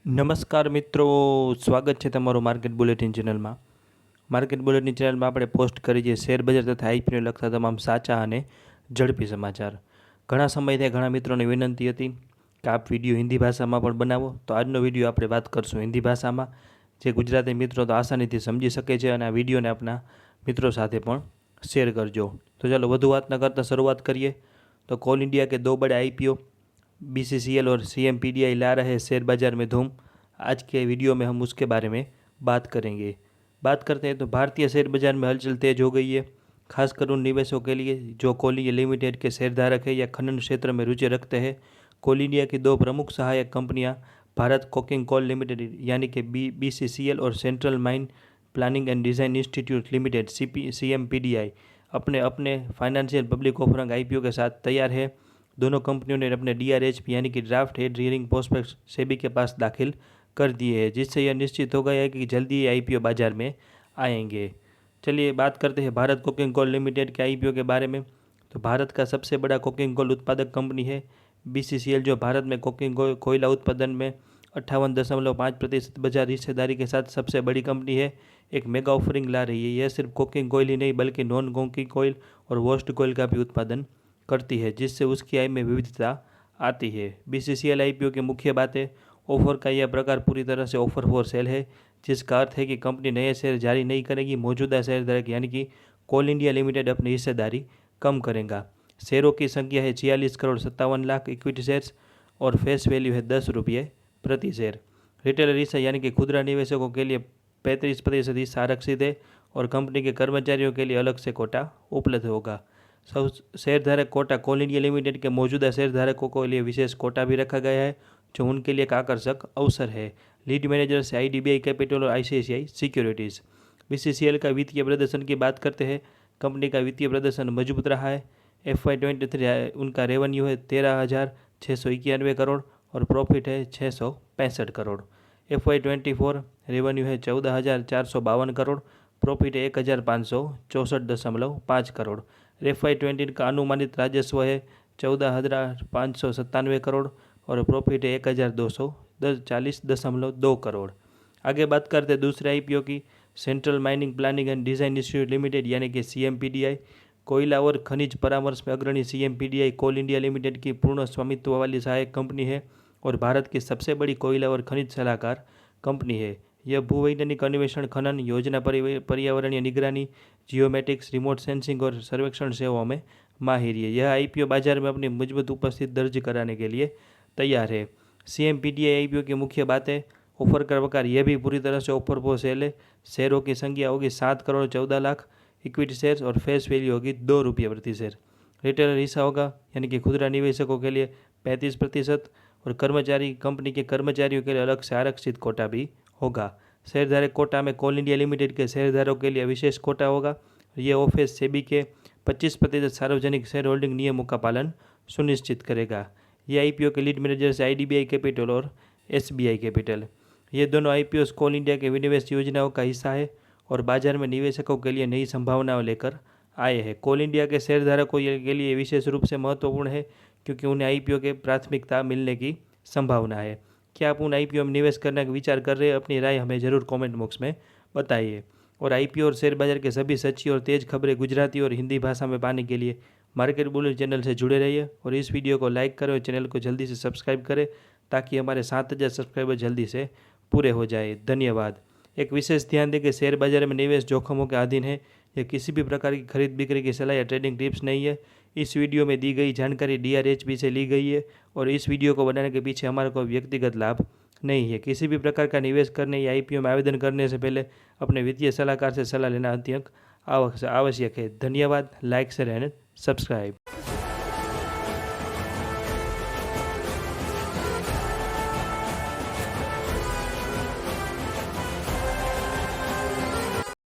નમસ્કાર મિત્રો, સ્વાગત છે તમારું માર્કેટ બુલેટિન ચેનલમાં. માર્કેટ બુલેટિન ચેનલમાં આપણે પોસ્ટ કરી છે શેર બજાર તથા આઈપીઓને લગતા તમામ સાચા અને ઝડપી સમાચાર. ઘણા સમયથી ઘણા મિત્રોની વિનંતી હતી કે આપ વિડીયો હિન્દી ભાષામાં પણ બનાવો, તો આજનો વિડીયો આપણે વાત કરશું હિન્દી ભાષામાં, જે ગુજરાતી મિત્રો તો આસાનીથી સમજી શકે છે, અને આ વિડીયોને આપણા મિત્રો સાથે પણ શેર કરજો. તો ચાલો વધુ વાત ન કરતાં શરૂઆત કરીએ. તો કોલ इंडिया के दो बड़े आईपीओ बीसीसीएल और सीएमपीडीआई ला रहे शेयर बाजार में धूम. आज के वीडियो में हम उसके बारे में बात करेंगे. बात करते हैं तो भारतीय शेयर बाजार में हलचल तेज हो गई है, खासकर उन निवेशों के लिए जो कोल इंडिया लिमिटेड के शेयरधारक है या खनन क्षेत्र में रुचि रखते हैं. कोल इंडिया की दो प्रमुख सहायक कंपनियां भारत कोकिंग कोल लिमिटेड यानी कि बीसीसीएल और central mine planning and design institute limited CMPDI अपने अपने फाइनेंशियल पब्लिक ऑफरिंग आईपीओ के साथ तैयार है. दोनों कंपनियों ने अपने डीआरएचपी यानी कि draft head hearing prospect SEBI के पास दाखिल कर दिए हैं, जिससे यह निश्चित हो गया है कि जल्दी ही आईपीओ बाजार में आएंगे. चलिए बात करते हैं भारत कोकिंग कोल लिमिटेड के आईपीओ के बारे में. तो भारत का सबसे बड़ा कोकिंग कोल उत्पादक कंपनी है बीसीसीएल, जो भारत में कोकिंग कोयला उत्पादन में 58.5% बाजार हिस्सेदारी के साथ सबसे बड़ी कंपनी है. एक मेगा ऑफरिंग ला रही है. यह सिर्फ कोकिंग कोयल ही नहीं बल्कि नॉन कोकिंग कोयल और वोस्ट कोयल का भी उत्पादन करती है, जिससे उसकी आय में विविधता आती है. बीसीसीएल आईपीओ की मुख्य बातें. ऑफर का यह प्रकार पूरी तरह से ऑफर फॉर सेल है, जिसका अर्थ है कि कंपनी नए शेयर जारी नहीं करेगी. मौजूदा शेयरधारक यानी कि कोल इंडिया लिमिटेड अपनी हिस्सेदारी कम करेगा. शेयरों की संख्या है 46 करोड़ 57 लाख इक्विटी शेयर्स और फेस वैल्यू है 10 रुपये प्रति शेयर. रिटेलर हिस्सा यानी कि खुदरा निवेशकों के लिए 35% हिस्सा आरक्षित है और कंपनी के कर्मचारियों के लिए अलग से कोटा उपलब्ध होगा. सब शेयरधारक कोटा. कोल इंडिया लिमिटेड के मौजूदा शेयरधारकों के लिए विशेष कोटा भी रखा गया है, जो उनके लिए एक आकर्षक अवसर है. लीड मैनेजर से आईडीबीआई कैपिटल और आईसीआईसीआई सिक्योरिटीज़. बीसीसीएल का वित्तीय प्रदर्शन की बात करते हैं. कंपनी का वित्तीय प्रदर्शन मजबूत रहा है. FY23 उनका रेवेन्यू है 13,691 करोड़ और प्रॉफिट है 665 करोड़. FY24 रेवेन्यू है 14,452 करोड़, प्रॉफिट है 1,564.5 करोड़. FY20 का अनुमानित राजस्व है 14,597 करोड़ और प्रॉफिट है 1,240.2 करोड़. आगे बात करते हैं दूसरे आईपीओ की. Central mining planning and design institute limited यानी कि सीएमपीडीआई. कोयला और खनिज परामर्श में अग्रणी सीएमपीडीआई कोल इंडिया लिमिटेड की पूर्ण स्वामित्व वाली सहायक कंपनी है और भारत की सबसे बड़ी कोयला और खनिज सलाहकार कंपनी है. यह भूवैज्ञानिक अन्वेषण, खनन, योजना, पर्यावरणीय निगरानी, जियोमेटिक्स, रिमोट सेंसिंग और सर्वेक्षण सेवाओं में माहिर है. यह आईपीओ बाजार में अपनी मजबूत उपस्थिति दर्ज कराने के लिए तैयार है. सीएमपीडीआई आईपीओ की मुख्य बातें. ऑफर का प्रकार यह भी पूरी तरह से ऑफर फॉर सेल है. शेयरों की संख्या होगी 7 करोड़ 14 लाख इक्विटी शेयर्स और फेस वैल्यू होगी 2 रुपये प्रति शेयर. रिटेलर हिस्सा होगा यानी कि खुदरा निवेशकों के लिए 35% और कर्मचारी कंपनी के कर्मचारियों के लिए अलग से आरक्षित कोटा भी होगा. शेयरधारक कोटा में कोल इंडिया लिमिटेड के शेयरधारकों के लिए विशेष कोटा होगा. यह ऑफिस सेबी के 25% सार्वजनिक शेयर होल्डिंग नियमों का पालन सुनिश्चित करेगा. ये आईपीओ के लीड मैनेजर से आईडीबीआई कैपिटल और एसबीआई कैपिटल. ये दोनों आईपीओ कोल इंडिया के विनिवेश योजनाओं का हिस्सा है और बाजार में निवेशकों के लिए नई संभावनाएं लेकर आए हैं. कोल इंडिया के शेयरधारकों के लिए विशेष रूप से महत्वपूर्ण है क्योंकि उन्हें आईपीओ के प्राथमिकता मिलने की संभावना है. क्या आप उन आईपीओ में निवेश करने का विचार कर रहे हैं? अपनी राय हमें ज़रूर कमेंट बॉक्स में बताइए. और आईपीओ और शेयर बाजार के सभी सच्ची और तेज़ खबरें गुजराती और हिंदी भाषा में पाने के लिए मार्केट बुलेटिन चैनल से जुड़े रहिए और इस वीडियो को लाइक करें और चैनल को जल्दी से सब्सक्राइब करें ताकि हमारे 7,000 सब्सक्राइबर जल्दी से पूरे हो जाए. धन्यवाद. एक विशेष ध्यान दें कि शेयर बाजार में निवेश जोखमों के अधीन है. यह किसी भी प्रकार की खरीद बिक्री की सलाह या ट्रेडिंग टिप्स नहीं है. इस वीडियो में दी गई जानकारी डीआरएचपी से ली गई है और इस वीडियो को बनाने के पीछे हमारा कोई व्यक्तिगत लाभ नहीं है. किसी भी प्रकार का निवेश करने या आईपीओ में आवेदन करने से पहले अपने वित्तीय सलाहकार से सलाह लेना अत्यंत आवश्यक है. धन्यवाद. Like share and subscribe.